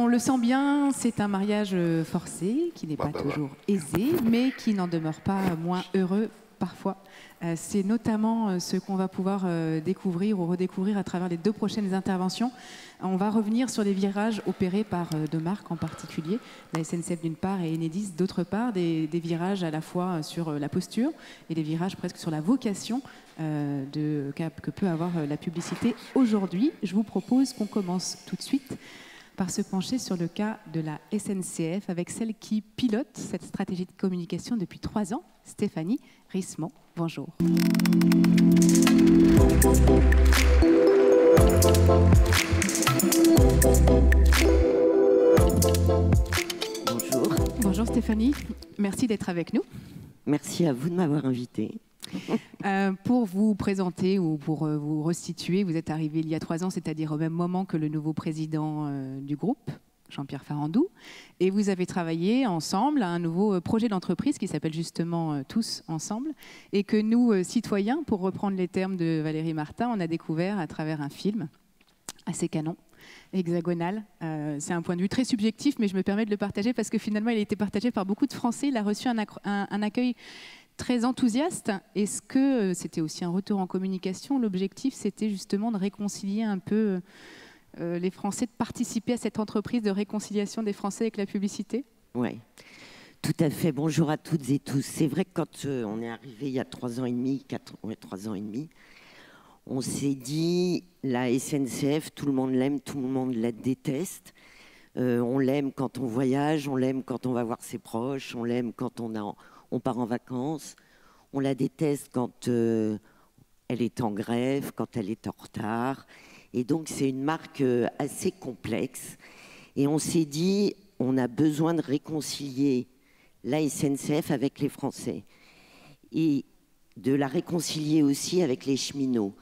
on le sent bien, c'est un mariage forcé, qui n'est pas toujours aisé, mais qui n'en demeure pas moins heureux parfois. C'est notamment ce qu'on va pouvoir découvrir ou redécouvrir à travers les 2 prochaines interventions. On va revenir sur les virages opérés par 2 marques en particulier, la SNCF d'une part et Enedis d'autre part, des virages à la fois sur la posture et des virages presque sur la vocation que peut avoir la publicité aujourd'hui. Je vous propose qu'on commence tout de suite par se pencher sur le cas de la SNCF avec celle qui pilote cette stratégie de communication depuis 3 ans, Stéphanie Rissemont. Bonjour. Bonjour. Bonjour Stéphanie, merci d'être avec nous. Merci à vous de m'avoir invitée. Pour vous présenter ou pour vous restituer, vous êtes arrivé il y a 3 ans, c'est-à-dire au même moment que le nouveau président du groupe, Jean-Pierre Farandou, et vous avez travaillé ensemble à un nouveau projet d'entreprise qui s'appelle justement Tous Ensemble, et que nous, citoyens, pour reprendre les termes de Valérie Martin, on a découvert à travers un film assez canon, hexagonal. C'est un point de vue très subjectif, mais je me permets de le partager parce que finalement, il a été partagé par beaucoup de Français. Il a reçu un accueil très enthousiaste. Est-ce que c'était aussi un retour en communication? L'objectif, c'était justement de réconcilier un peu les Français, de participer à cette entreprise de réconciliation des Français avec la publicité? Oui, tout à fait. Bonjour à toutes et tous. C'est vrai que quand on est arrivé il y a 3 ans et demi, 3 ans et demi, on s'est dit, la SNCF, tout le monde l'aime, tout le monde la déteste. On l'aime quand on voyage, on l'aime quand on va voir ses proches, on l'aime quand on part en vacances. On la déteste quand elle est en grève, quand elle est en retard. Et donc, c'est une marque assez complexe. Et on s'est dit, on a besoin de réconcilier la SNCF avec les Français. Et de la réconcilier aussi avec les cheminots.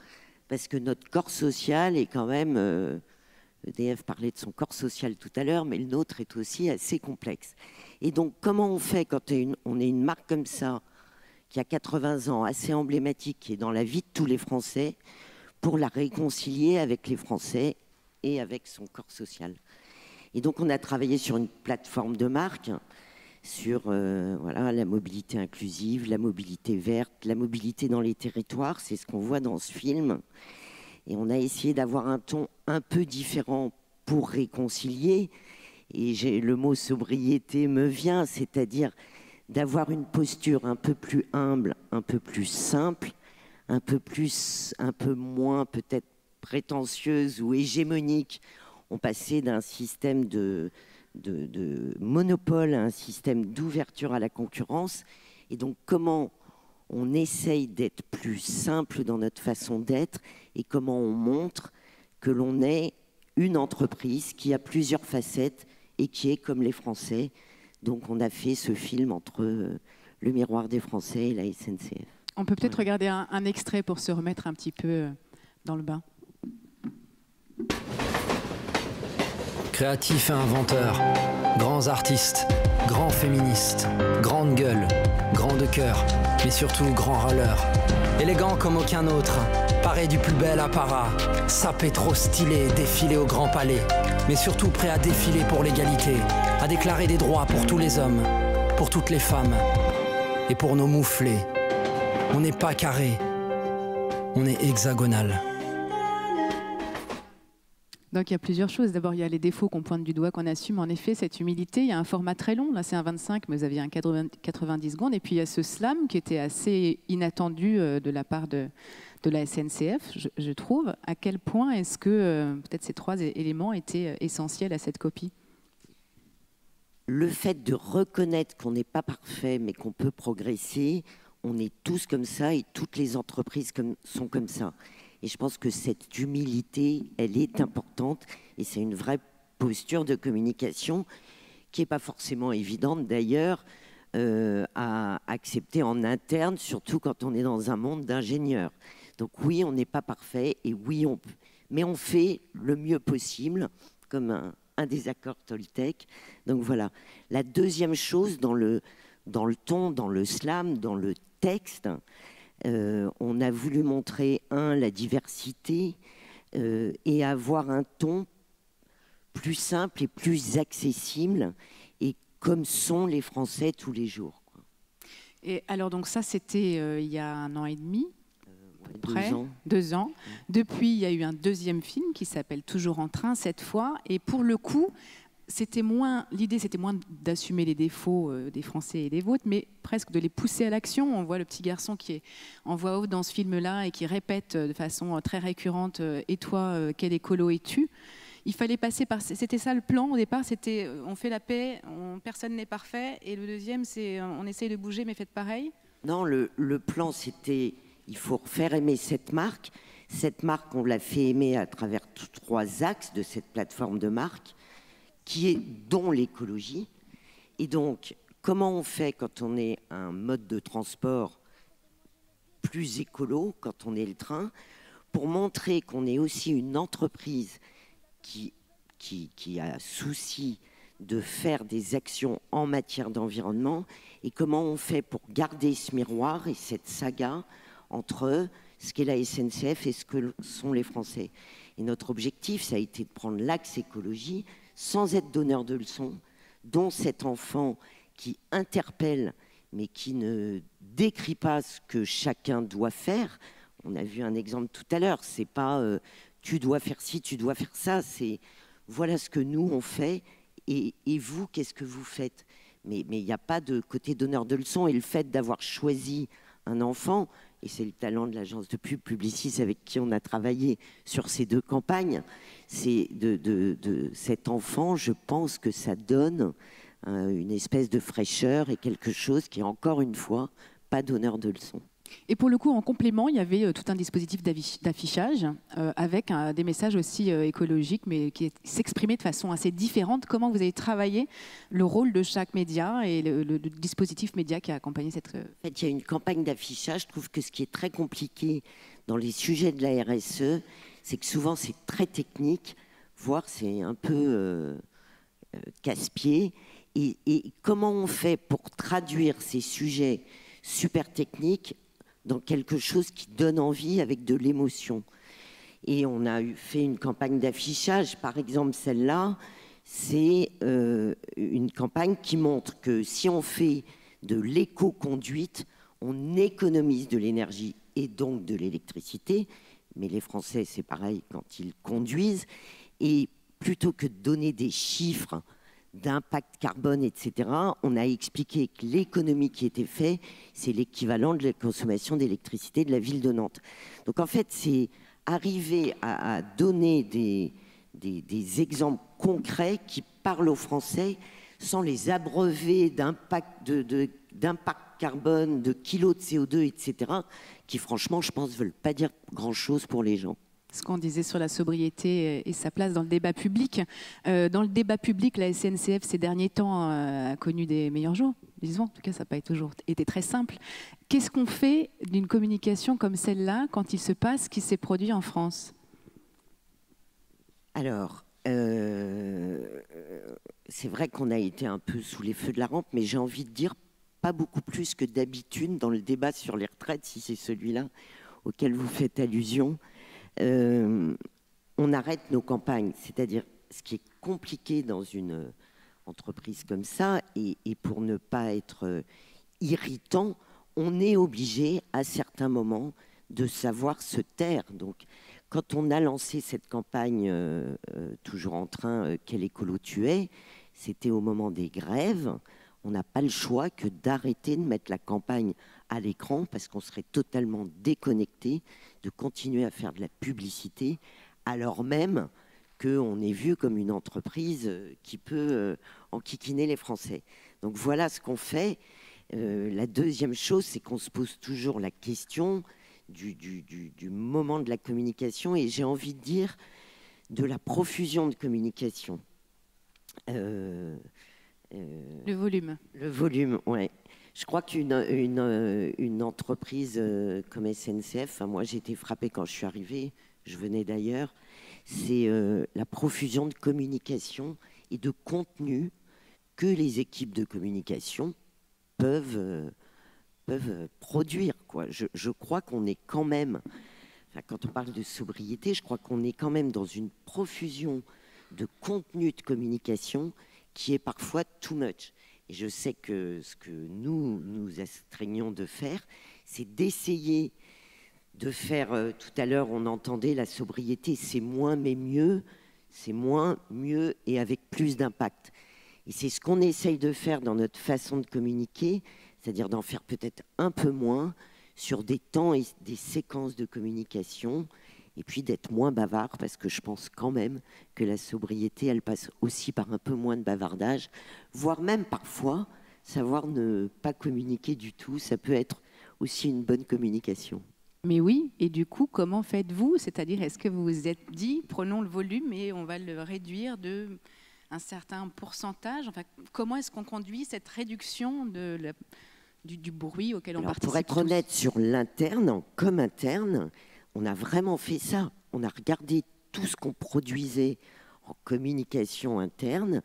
Parce que notre corps social est quand même... EDF parlait de son corps social tout à l'heure, mais le nôtre est aussi assez complexe. Et donc, comment on fait quand on est une marque comme ça, qui a 80 ans, assez emblématique, qui est dans la vie de tous les Français, pour la réconcilier avec les Français et avec son corps social? Et donc, on a travaillé sur une plateforme de marque, sur voilà, la mobilité inclusive, la mobilité verte, la mobilité dans les territoires, c'est ce qu'on voit dans ce film. Et on a essayé d'avoir un ton un peu différent pour réconcilier. Et le mot sobriété me vient, c'est-à-dire d'avoir une posture un peu plus humble, un peu plus simple, un peu moins peut-être prétentieuse ou hégémonique. On passait d'un système de monopole à un système d'ouverture à la concurrence. Et donc, comment on essaye d'être plus simple dans notre façon d'être et comment on montre que l'on est une entreprise qui a plusieurs facettes et qui est comme les Français. Donc, on a fait ce film entre le miroir des Français et la SNCF. On peut peut-être regarder un extrait pour se remettre un petit peu dans le bain. Créatifs et inventeurs, grands artistes, grands féministes, grande gueule, grande cœur, mais surtout grands râleurs. Élégants comme aucun autre, paré du plus bel apparat, sapé trop stylé, défilé au Grand Palais, mais surtout prêt à défiler pour l'égalité, à déclarer des droits pour tous les hommes, pour toutes les femmes et pour nos mouflés. On n'est pas carré, on est hexagonal. Donc il y a plusieurs choses. D'abord, il y a les défauts qu'on pointe du doigt, qu'on assume. En effet, cette humilité, il y a un format très long. Là, c'est un 25, mais vous aviez un 90 secondes. Et puis, il y a ce slam qui était assez inattendu de la part de la SNCF, je trouve. À quel point est-ce que peut-être ces 3 éléments étaient essentiels à cette copie? Le fait de reconnaître qu'on n'est pas parfait, mais qu'on peut progresser, on est tous comme ça et toutes les entreprises sont comme ça. Et je pense que cette humilité, elle est importante et c'est une vraie posture de communication qui n'est pas forcément évidente d'ailleurs à accepter en interne, surtout quand on est dans un monde d'ingénieurs. Donc oui, on n'est pas parfait et oui, mais on fait le mieux possible, comme un des accords Toltec. Donc voilà. La deuxième chose, dans le ton, dans le slam, dans le texte, on a voulu montrer, la diversité et avoir un ton plus simple et plus accessible, et comme sont les Français tous les jours. Et alors, donc ça, c'était il y a 1 an et demi, à peu près, 2 ans. 2 ans. Depuis, il y a eu un deuxième film qui s'appelle Toujours en train, cette fois. Et pour le coup, l'idée, c'était moins d'assumer les défauts des Français et des vôtres, mais presque de les pousser à l'action. On voit le petit garçon qui est en voix haute dans ce film-là et qui répète de façon très récurrente « Et toi, quel écolo es-tu » Il fallait passer par... C'était ça le plan au départ, c'était on fait la paix, personne n'est parfait. Et le deuxième, c'est on essaye de bouger, mais faites pareil. Non, le plan, c'était il faut faire aimer cette marque. Cette marque, on l'a fait aimer à travers 3 axes de cette plateforme de marque, dont l'écologie. Et donc, comment on fait quand on est un mode de transport plus écolo, quand on est le train, pour montrer qu'on est aussi une entreprise qui a souci de faire des actions en matière d'environnement, et comment on fait pour garder ce miroir et cette saga entre ce qu'est la SNCF et ce que sont les Français. Et notre objectif, ça a été de prendre l'axe écologie sans être donneur de leçons, dont cet enfant qui interpelle mais qui ne décrit pas ce que chacun doit faire. On a vu un exemple tout à l'heure, c'est pas tu dois faire ci, tu dois faire ça, c'est voilà ce que nous on fait et vous, qu'est-ce que vous faites? Mais il n'y a pas de côté donneur de leçons, et le fait d'avoir choisi un enfant, et c'est le talent de l'agence de pub Publicis avec qui on a travaillé sur ces 2 campagnes, c'est de cet enfant, je pense que ça donne une espèce de fraîcheur et quelque chose qui est encore une fois pas donneur de leçons. Et pour le coup, en complément, il y avait tout un dispositif d'affichage avec des messages aussi écologiques, mais qui s'exprimaient de façon assez différente. Comment vous avez travaillé le rôle de chaque média et le dispositif média qui a accompagné cette... En fait, il y a une campagne d'affichage. Je trouve que ce qui est très compliqué dans les sujets de la RSE, c'est que souvent c'est très technique, voire c'est un peu casse-pied. Et comment on fait pour traduire ces sujets super techniques dans quelque chose qui donne envie avec de l'émotion? Et on a fait une campagne d'affichage, par exemple celle-là, c'est une campagne qui montre que si on fait de l'éco-conduite, on économise de l'énergie et donc de l'électricité, mais les Français c'est pareil quand ils conduisent, et plutôt que de donner des chiffres d'impact carbone, etc., on a expliqué que l'économie qui était faite, c'est l'équivalent de la consommation d'électricité de la ville de Nantes. Donc en fait, c'est arriver à donner des exemples concrets qui parlent aux Français sans les abreuver d'impact carbone, de kilos de CO2, etc., qui franchement, je pense, ne veulent pas dire grand-chose pour les gens. Ce qu'on disait sur la sobriété et sa place dans le débat public. Dans le débat public, la SNCF, ces derniers temps, a connu des meilleurs jours. Disons, en tout cas, ça n'a pas toujours été très simple. Qu'est-ce qu'on fait d'une communication comme celle-là quand il se passe ce qui s'est produit en France? Alors, c'est vrai qu'on a été un peu sous les feux de la rampe, mais j'ai envie de dire pas beaucoup plus que d'habitude dans le débat sur les retraites, si c'est celui-là auquel vous faites allusion. On arrête nos campagnes, c'est-à-dire ce qui est compliqué dans une entreprise comme ça, et pour ne pas être irritant, on est obligé à certains moments de savoir se taire. Donc, quand on a lancé cette campagne toujours en train, quel écolo tu es, c'était au moment des grèves. On n'a pas le choix que d'arrêter de mettre la campagne à l'écran parce qu'on serait totalement déconnecté de continuer à faire de la publicité alors même qu'on est vu comme une entreprise qui peut enquiquiner les Français. Donc voilà ce qu'on fait. La deuxième chose, c'est qu'on se pose toujours la question du moment de la communication, et j'ai envie de dire de la profusion de communication. Le volume. Le volume, ouais. Je crois qu'une entreprise comme SNCF, enfin moi j'ai été frappée quand je suis arrivée, je venais d'ailleurs, c'est la profusion de communication et de contenu que les équipes de communication peuvent produire, quoi. Je crois qu'on est quand même, enfin, quand on parle de sobriété, je crois qu'on est quand même dans une profusion de contenu de communication qui est parfois too much. Et je sais que ce que nous astreignons de faire, c'est d'essayer de faire, tout à l'heure on entendait la sobriété, c'est moins mais mieux, c'est moins, mieux et avec plus d'impact. Et c'est ce qu'on essaye de faire dans notre façon de communiquer, c'est-à-dire d'en faire peut-être un peu moins sur des temps et des séquences de communication, et puis d'être moins bavard, parce que je pense quand même que la sobriété, elle passe aussi par un peu moins de bavardage, voire même parfois, savoir ne pas communiquer du tout, ça peut être aussi une bonne communication. Mais oui, et du coup, comment faites-vous? C'est-à-dire, est-ce que vous vous êtes dit, prenons le volume et on va le réduire de un certain pourcentage? Enfin, comment est-ce qu'on conduit cette réduction du bruit auquel on participe? Pour être honnête, sur l'interne, comme interne, on a vraiment fait ça. On a regardé tout ce qu'on produisait en communication interne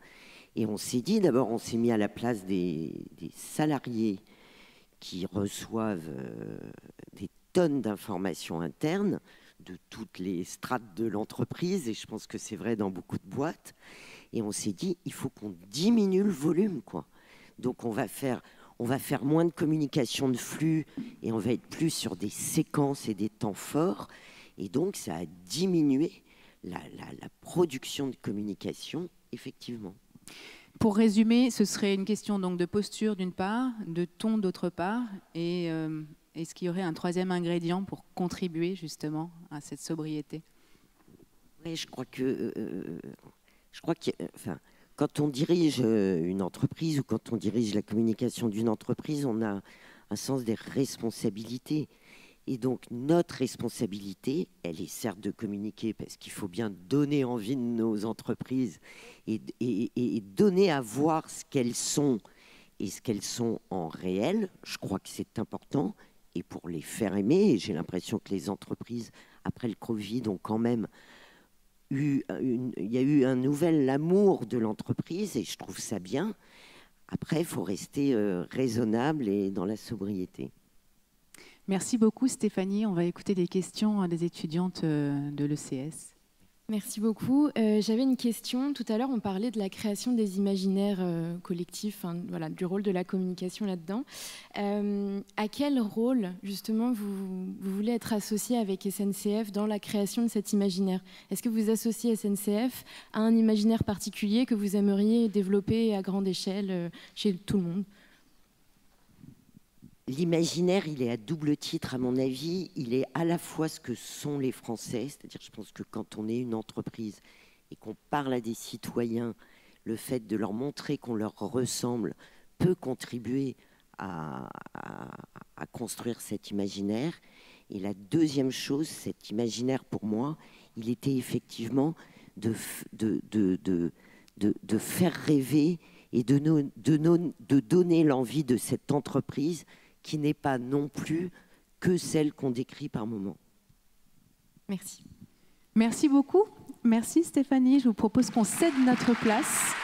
et on s'est dit, d'abord, on s'est mis à la place des salariés qui reçoivent des tonnes d'informations internes de toutes les strates de l'entreprise, et je pense que c'est vrai dans beaucoup de boîtes, et on s'est dit, il faut qu'on diminue le volume, quoi. Donc on va faire moins de communication de flux, et on va être plus sur des séquences et des temps forts, et donc ça a diminué la production de communication, effectivement. Pour résumer, ce serait une question donc de posture d'une part, de ton d'autre part, et est-ce qu'il y aurait un troisième ingrédient pour contribuer justement à cette sobriété? Oui, je crois que enfin, quand on dirige une entreprise ou quand on dirige la communication d'une entreprise, on a un sens des responsabilités. Et donc notre responsabilité, elle est certes de communiquer, parce qu'il faut bien donner envie de nos entreprises et donner à voir ce qu'elles sont et ce qu'elles sont en réel. Je crois que c'est important. Et pour les faire aimer, et j'ai l'impression que les entreprises, après le Covid, ont quand même il y a eu un nouvel amour de l'entreprise, et je trouve ça bien. Après, il faut rester raisonnable et dans la sobriété. Merci beaucoup Stéphanie. On va écouter des questions des étudiantes de l'ECS. Merci beaucoup. J'avais une question. Tout à l'heure, on parlait de la création des imaginaires collectifs, voilà, du rôle de la communication là-dedans. À quel rôle, justement, vous voulez être associé avec SNCF dans la création de cet imaginaire? Est-ce que vous associez SNCF à un imaginaire particulier que vous aimeriez développer à grande échelle chez tout le monde? L'imaginaire, il est à double titre, à mon avis. Il est à la fois ce que sont les Français, c'est-à-dire, je pense que quand on est une entreprise et qu'on parle à des citoyens, le fait de leur montrer qu'on leur ressemble peut contribuer à construire cet imaginaire. Et la deuxième chose, cet imaginaire, pour moi, il était effectivement de faire rêver et de donner l'envie de cette entreprise qui n'est pas non plus que celle qu'on décrit par moment. Merci. Merci beaucoup. Merci Stéphanie. Je vous propose qu'on cède notre place.